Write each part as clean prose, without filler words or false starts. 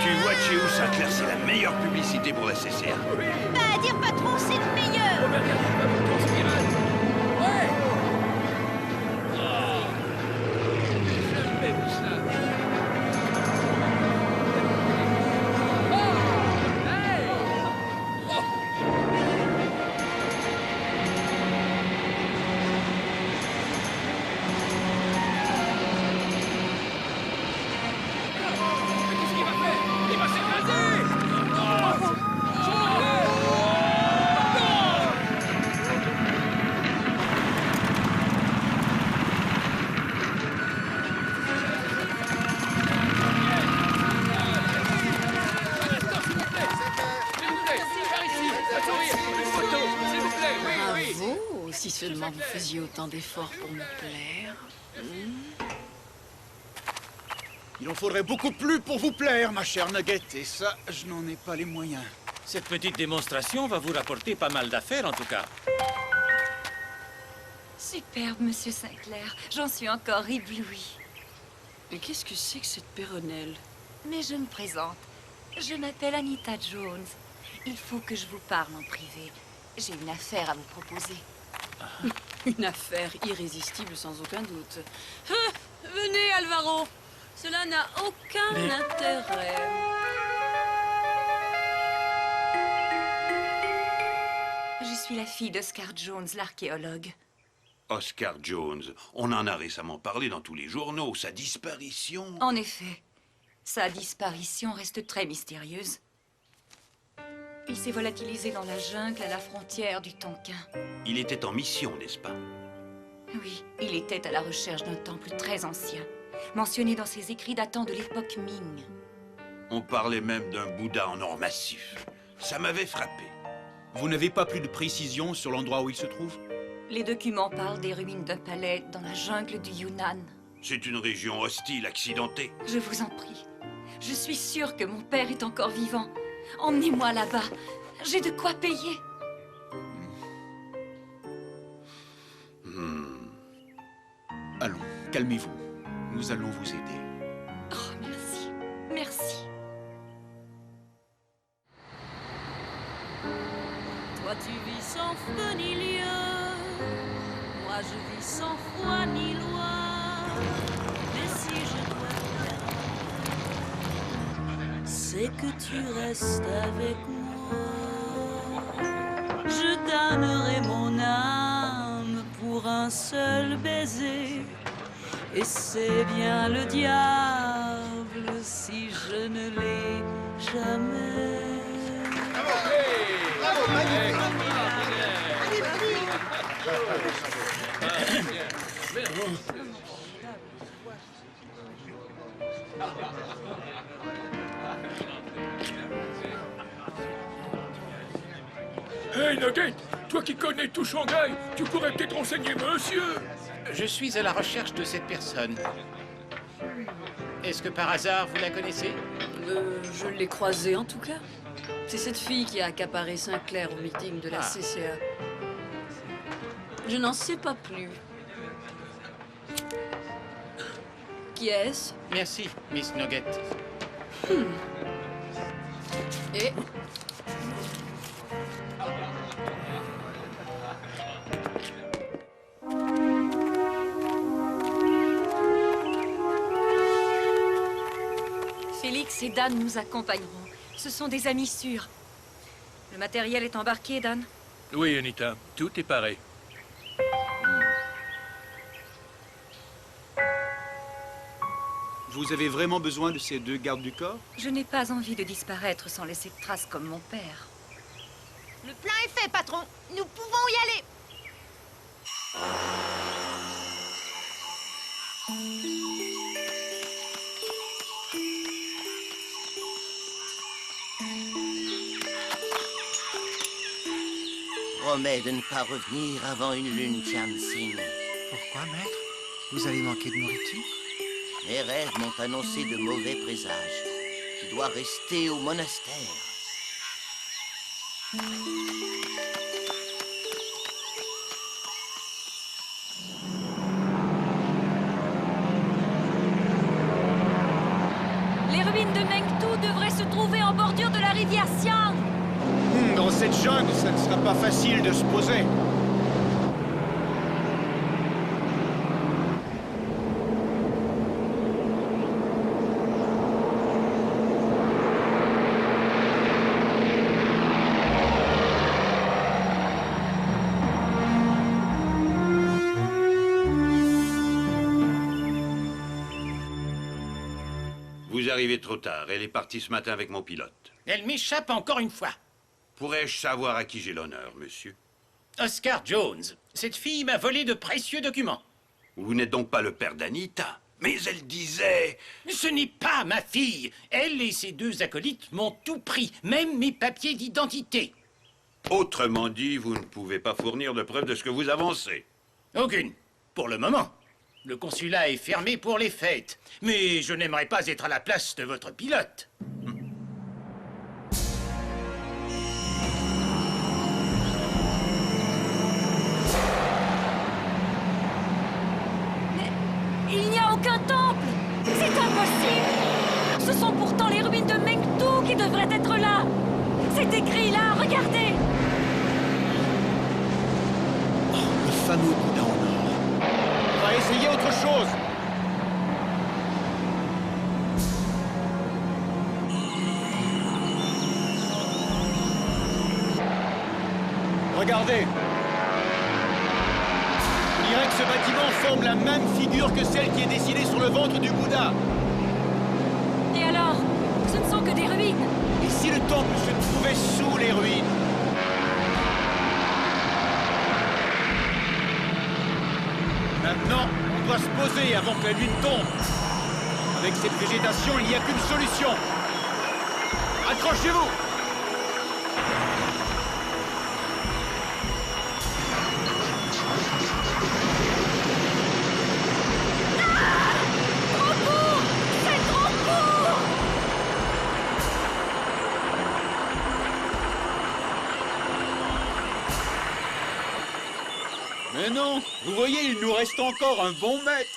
Tu vois, Chew, Sinclair, c'est la meilleure publicité pour la CCA. Pas à dire, patron, c'est le meilleur. Ouais. J'aime ça. Bravo, si seulement vous faisiez autant d'efforts pour me plaire. Il en faudrait beaucoup plus pour vous plaire, ma chère Nugget, et ça, je n'en ai pas les moyens. Cette petite démonstration va vous rapporter pas mal d'affaires, en tout cas. Superbe, monsieur Sinclair. J'en suis encore éblouie. Mais qu'est-ce que c'est que cette péronnelle? Mais je me présente. Je m'appelle Anita Jones. Il faut que je vous parle en privé. J'ai une affaire à vous proposer. Une affaire irrésistible sans aucun doute. Venez, Alvaro. Cela n'a aucun intérêt. Je suis la fille d'Oscar Jones, l'archéologue. Oscar Jones, on en a récemment parlé dans tous les journaux. Sa disparition... En effet, sa disparition reste très mystérieuse. Il s'est volatilisé dans la jungle à la frontière du Tonkin. Il était en mission, n'est-ce pas? Oui, il était à la recherche d'un temple très ancien, mentionné dans ses écrits datant de l'époque Ming. On parlait même d'un Bouddha en or massif. Ça m'avait frappé. Vous n'avez pas plus de précision sur l'endroit où il se trouve? Les documents parlent des ruines d'un palais dans la jungle du Yunnan. C'est une région hostile, accidentée. Je vous en prie. Je suis sûre que mon père est encore vivant. Emmenez-moi là-bas. J'ai de quoi payer. Allons, calmez-vous. Nous allons vous aider. Oh, merci. Merci. Toi tu vis sans feu ni lieu, moi je vis sans foi ni loi. Mais si je dois faire, c'est que tu restes avec moi. Je donnerai mon âme pour un seul baiser, et c'est bien le diable si je ne l'ai jamais. Hey, Nugget, toi qui connais tout Shanghai, tu pourrais peut-être renseigner monsieur. Je suis à la recherche de cette personne. Est-ce que par hasard vous la connaissez? Je l'ai croisée en tout cas. C'est cette fille qui a accaparé Sinclair au meeting de la CCA. Je n'en sais pas plus. Qui est-ce? Merci, Miss Nugget. Et Max et Dan nous accompagneront. Ce sont des amis sûrs. Le matériel est embarqué, Dan? Oui, Anita, tout est pareil. Vous avez vraiment besoin de ces 2 gardes du corps? Je n'ai pas envie de disparaître sans laisser de traces comme mon père. Le plein est fait, patron. Nous pouvons y aller. Promets de ne pas revenir avant une lune Tianxin. Pourquoi, maître? Vous allez manquer de nourriture? Mes rêves m'ont annoncé de mauvais présages. Tu dois rester au monastère. Les ruines de Mengtu devraient se trouver en bordure de la rivière Xiang. Dans cette jungle, ça ne sera pas facile de se poser. Vous arrivez trop tard. Elle est partie ce matin avec mon pilote. Elle m'échappe encore une fois. Pourrais-je savoir à qui j'ai l'honneur, monsieur? Oscar Jones. Cette fille m'a volé de précieux documents. Vous n'êtes donc pas le père d'Anita? Mais elle disait... Ce n'est pas ma fille. Elle et ses 2 acolytes m'ont tout pris, même mes papiers d'identité. Autrement dit, vous ne pouvez pas fournir de preuves de ce que vous avancez. Aucune. Pour le moment. Le consulat est fermé pour les fêtes. Mais je n'aimerais pas être à la place de votre pilote. Il n'y a aucun temple! C'est impossible! Ce sont pourtant les ruines de Mengtu qui devraient être là! C'est écrit là, regardez! Le fameux Bouddha en or. On va essayer autre chose. Regardez. On dirait que ce bâtiment forme la même figure que celle qui est dessinée sur le ventre du Bouddha. Et alors? Ce ne sont que des ruines! Et si le temple se trouvait sous les ruines? Maintenant, on doit se poser avant que la lune tombe. Avec cette végétation, il n'y a qu'une solution. Accrochez-vous! Mais non, vous voyez, il nous reste encore un bon mètre.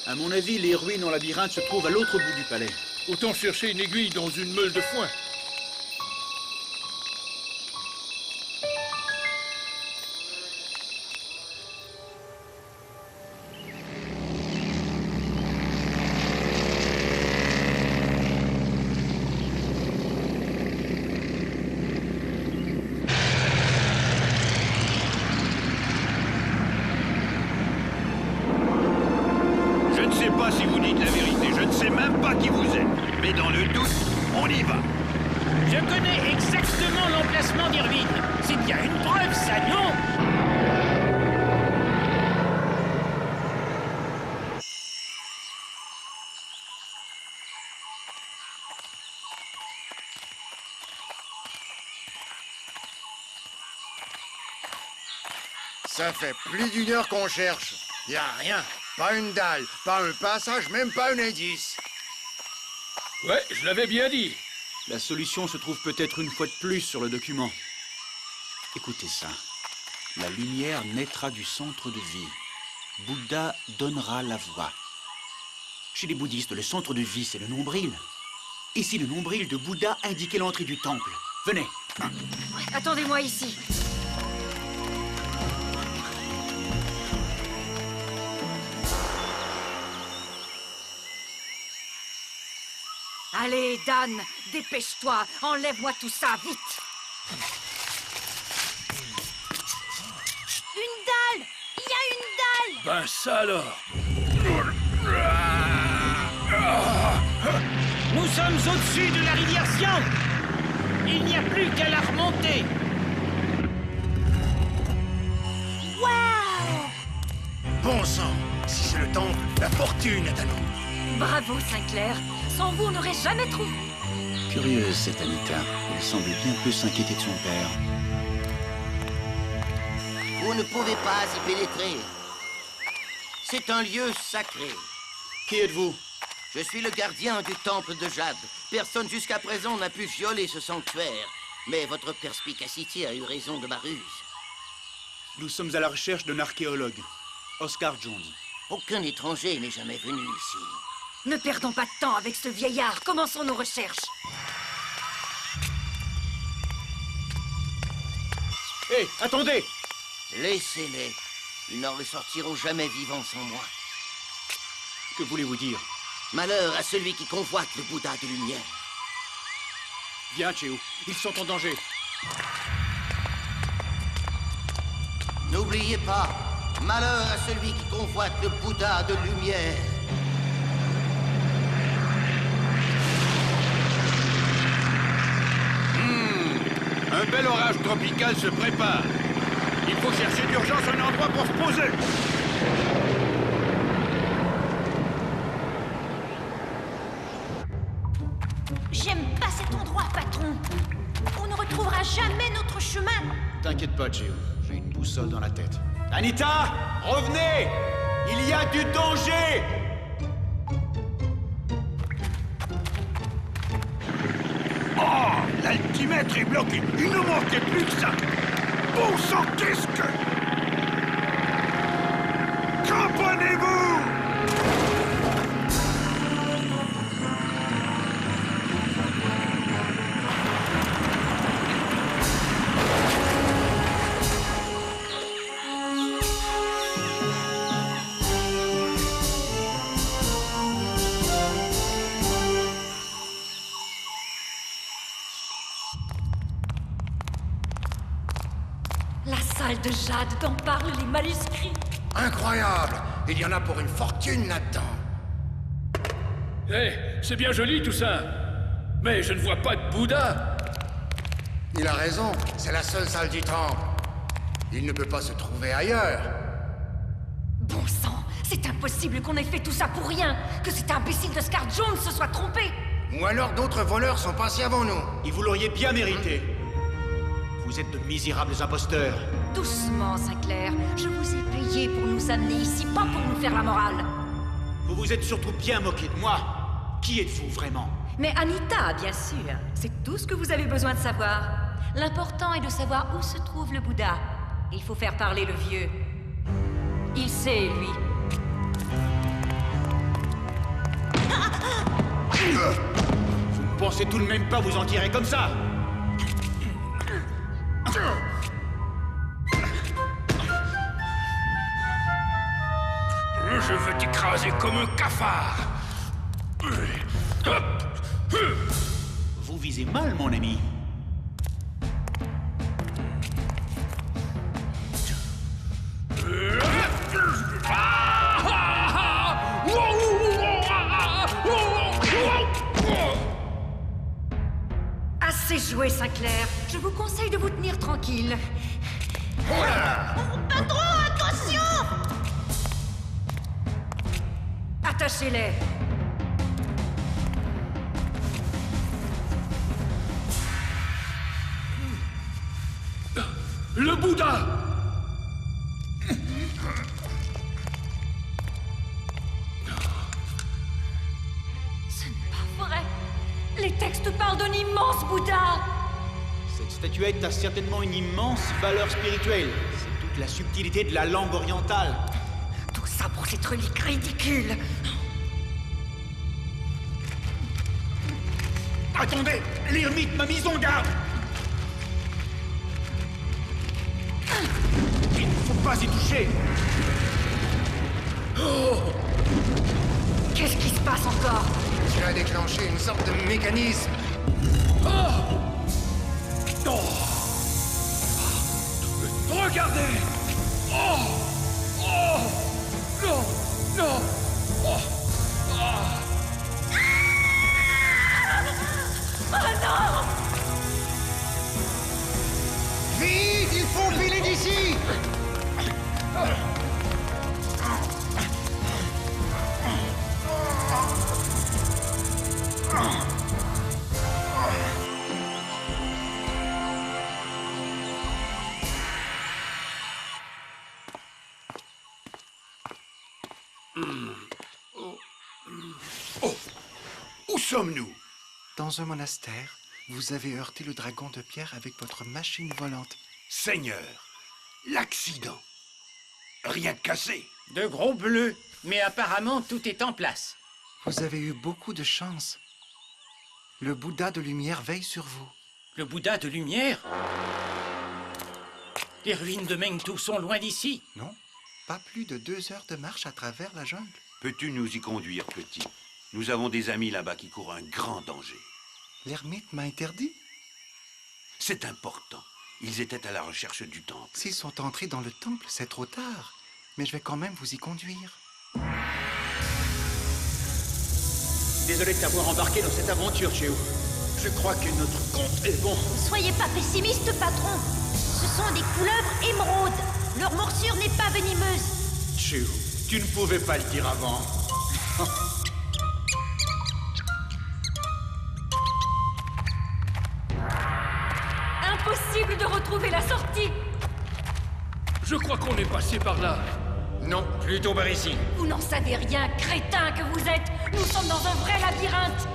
À mon avis, les ruines en labyrinthe se trouvent à l'autre bout du palais. Autant chercher une aiguille dans une meule de foin. Je ne sais pas si vous dites la vérité, je ne sais même pas qui vous êtes. Mais dans le doute, on y va. Je connais exactement l'emplacement des ruines. C'est bien une preuve, ça, non? Ça fait plus d'une heure qu'on cherche. Y a rien. Pas une dalle, pas un passage, même pas un indice. Ouais, je l'avais bien dit. La solution se trouve peut-être une fois de plus sur le document. Écoutez ça. La lumière naîtra du centre de vie. Bouddha donnera la voie. Chez les bouddhistes, le centre de vie, c'est le nombril. Et si le nombril de Bouddha indiquait l'entrée du temple? Venez. Attendez-moi ici. Allez, Dan, dépêche-toi. Enlève-moi tout ça, vite. Une dalle! Il y a une dalle! Ben ça alors! Nous sommes au-dessus de la rivière Xian. Il n'y a plus qu'à la remonter. Waouh! Bon sang, si c'est le temple, la fortune est à nous. Bravo, Sinclair. Sans vous, on n'aurait jamais trouvé. Curieuse, cette Anita. Elle semble bien peu s'inquiéter de son père. Vous ne pouvez pas y pénétrer. C'est un lieu sacré. Qui êtes-vous? Je suis le gardien du temple de Jade. Personne jusqu'à présent n'a pu violer ce sanctuaire. Mais votre perspicacité a eu raison de ma ruse. Nous sommes à la recherche d'un archéologue, Oscar Jones. Aucun étranger n'est jamais venu ici. Ne perdons pas de temps avec ce vieillard. Commençons nos recherches. Hé, attendez! Laissez-les. Ils n'en ressortiront jamais vivants sans moi. Que voulez-vous dire? Malheur à celui qui convoite le Bouddha de lumière. Viens, Chéou. Ils sont en danger. N'oubliez pas, malheur à celui qui convoite le Bouddha de lumière. Un bel orage tropical se prépare. Il faut chercher d'urgence un endroit pour se poser. J'aime pas cet endroit, patron. On ne retrouvera jamais notre chemin. T'inquiète pas, Chéou. J'ai une boussole dans la tête. Anita, revenez! Il y a du danger! Oh, l'altimètre est bloqué. Il ne manquait plus que ça. Bon sang, qu'est-ce que... Cramponnez-vous! La salle de Jade dont parlent les manuscrits. Incroyable! Il y en a pour une fortune là-dedans. Hé, c'est bien joli tout ça. Mais je ne vois pas de Bouddha. Il a raison, c'est la seule salle du temple. Il ne peut pas se trouver ailleurs. Bon sang, c'est impossible qu'on ait fait tout ça pour rien. Que cet imbécile d'Oscar Jones se soit trompé. Ou alors d'autres voleurs sont passés avant nous. Et vous l'auriez bien mérité. Vous êtes de misérables imposteurs. Doucement, Sinclair. Je vous ai payé pour nous amener ici, pas pour nous faire la morale. Vous vous êtes surtout bien moqué de moi. Qui êtes-vous vraiment? Mais Anita, bien sûr. C'est tout ce que vous avez besoin de savoir. L'important est de savoir où se trouve le Bouddha. Il faut faire parler le vieux. Il sait, lui. Vous ne pensez tout de même pas vous en tirer comme ça? Je veux t'écraser comme un cafard. Vous visez mal, mon ami. Assez joué, Sinclair. Je vous conseille de vous tenir tranquille. Patron, attention! Attachez-les. Le Bouddha! Ce n'est pas vrai. Les textes parlent d'un immense Bouddha. Cette statuette a certainement une immense valeur spirituelle. C'est toute la subtilité de la langue orientale. Tout ça pour cette relique ridicule. Attendez! L'ermite m'a mis en garde! pas y toucher. Qu'est-ce qui se passe encore? Tu as déclenché une sorte de mécanisme. Non. Regardez. Oh. Oh. Non. Non. Oh. Ah. Vite, il faut filer d'ici. Où sommes-nous? Dans un monastère, vous avez heurté le dragon de pierre avec votre machine volante. Seigneur, l'accident. Rien de cassé. De gros bleus, mais apparemment tout est en place. Vous avez eu beaucoup de chance. Le Bouddha de lumière veille sur vous. Le Bouddha de lumière? Les ruines de Mengtu sont loin d'ici. Non, pas plus de 2 heures de marche à travers la jungle. Peux-tu nous y conduire, petit? Nous avons des amis là-bas qui courent un grand danger. L'ermite m'a interdit. C'est important. Ils étaient à la recherche du temple. S'ils sont entrés dans le temple, c'est trop tard. Mais je vais quand même vous y conduire. Désolé de t'avoir embarqué dans cette aventure, Cheo. Je crois que notre compte est bon. Ne soyez pas pessimiste, patron. Ce sont des couleuvres émeraudes. Leur morsure n'est pas venimeuse. Cheo, tu ne pouvais pas le dire avant. Impossible de retrouver la sortie. Je crois qu'on est passé par là. Non, plutôt par ici. Vous n'en savez rien, crétin que vous êtes. Nous sommes dans un vrai labyrinthe.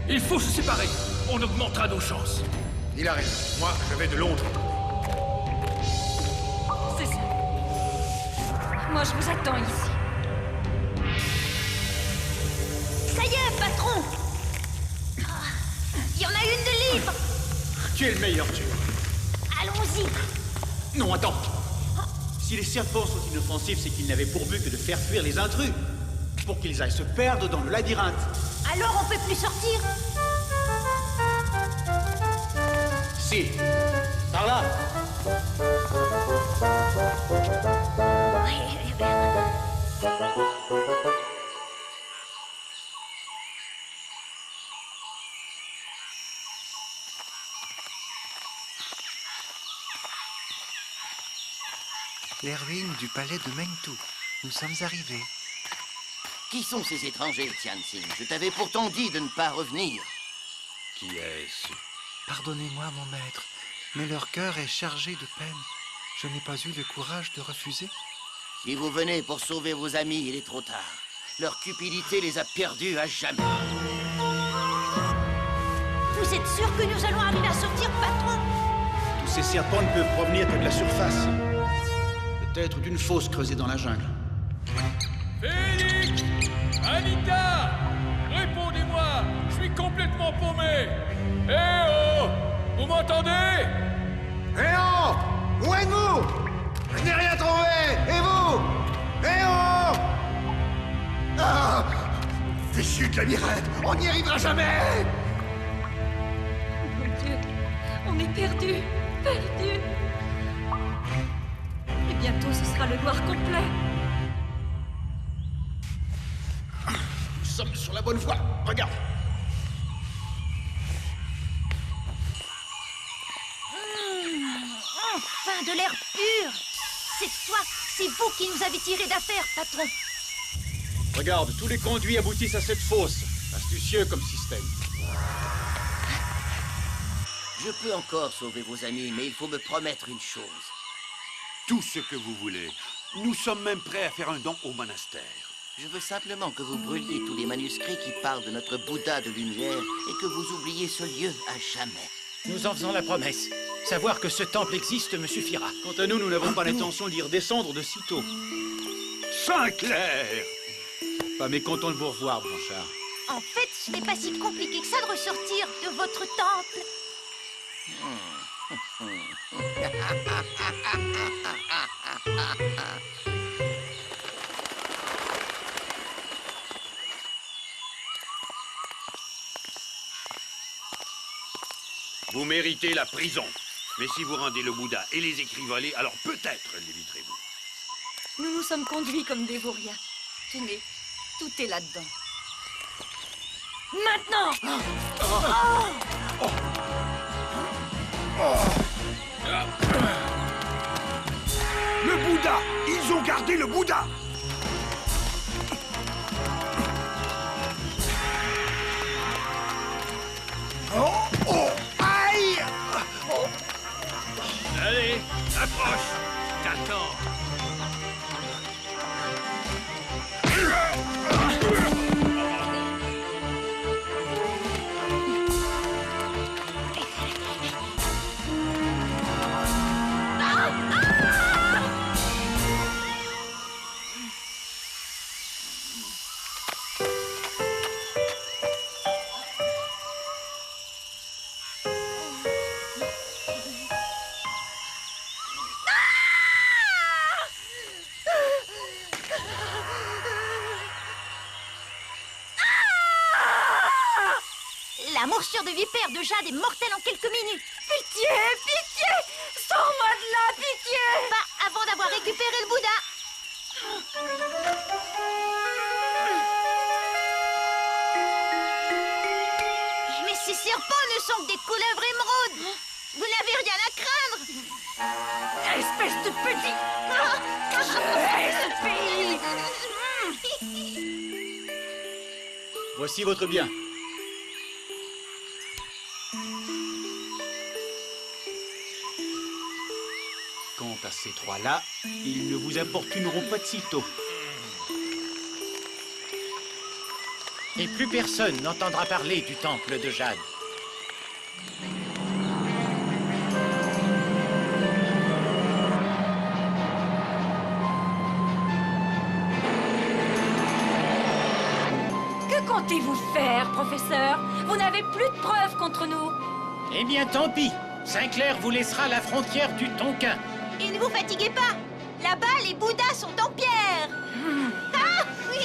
Il faut se séparer. On augmentera nos chances. Il a raison. Moi, je vais de l'autre. C'est ça. Moi, je vous attends ici. Ça y est, patron. Il y en a une de libre. Tu es le meilleur, Cheo. Allons-y. Non, attends. Si les serpents sont inoffensifs, c'est qu'ils n'avaient pour but que de faire fuir les intrus. Pour qu'ils aillent se perdre dans le labyrinthe. Alors on peut plus sortir? Si. Par là. Les ruines du palais de Mengtu. Nous sommes arrivés. Qui sont ces étrangers, Tianxin? Je t'avais pourtant dit de ne pas revenir. Qui est-ce? Pardonnez-moi, mon maître, mais leur cœur est chargé de peine. Je n'ai pas eu le courage de refuser. Si vous venez pour sauver vos amis, il est trop tard. Leur cupidité les a perdus à jamais. Vous êtes sûr que nous allons arriver à sortir, patron? Tous ces serpents ne peuvent provenir que de la surface. Peut-être d'une fosse creusée dans la jungle. Félix! Anita! Répondez-moi! Je suis complètement paumé! Eh oh! Vous m'entendez? Eh oh! Où êtes-vous? Je n'ai rien trouvé! Et vous? Eh oh! Ah! Fichu de labyrinthe! On n'y arrivera jamais! Mon Dieu, on est perdus, perdus. Et bientôt, ce sera le noir complet. Nous sommes sur la bonne voie. Regarde. Enfin, de l'air pur. C'est vous qui nous avez tiré d'affaire, patron. Regarde, tous les conduits aboutissent à cette fosse. Astucieux comme système. Je peux encore sauver vos amis, mais il faut me promettre une chose. Tout ce que vous voulez. Nous sommes même prêts à faire un don au monastère. Je veux simplement que vous brûliez tous les manuscrits qui parlent de notre Bouddha de lumière et que vous oubliez ce lieu à jamais. Nous en faisons la promesse. Savoir que ce temple existe me suffira. Quant à nous, nous n'avons pas l'intention d'y redescendre de sitôt. Saint-Clair! Pas mécontent de vous revoir, Blanchard. En fait, ce n'est pas si compliqué que ça de ressortir de votre temple. méritez la prison. Mais si vous rendez le Bouddha et les écrits volés, alors peut-être l'éviterez-vous. Nous nous sommes conduits comme des vauriens. Tenez, tout est là-dedans. Maintenant! Le Bouddha! Ils ont gardé le Bouddha! Oh! Oh! Aïe! Oh. Allez, approche! T'attends! La morsure de vipère de Jade est mortelle en quelques minutes. Pitié, pitié! Sors-moi de là, pitié! Pas avant d'avoir récupéré le Bouddha. Mais ces serpents ne sont que des couleuvres émeraudes. Vous n'avez rien à craindre. Espèce de petit... Voici votre bien. Quant à ces trois-là, ils ne vous importuneront pas de sitôt. Et plus personne n'entendra parler du temple de Jade. Que comptez-vous faire, professeur? Vous n'avez plus de preuves contre nous. Eh bien, tant pis. Sinclair vous laissera la frontière du Tonkin. Et ne vous fatiguez pas. Là-bas, les Bouddhas sont en pierre. Ah, oui.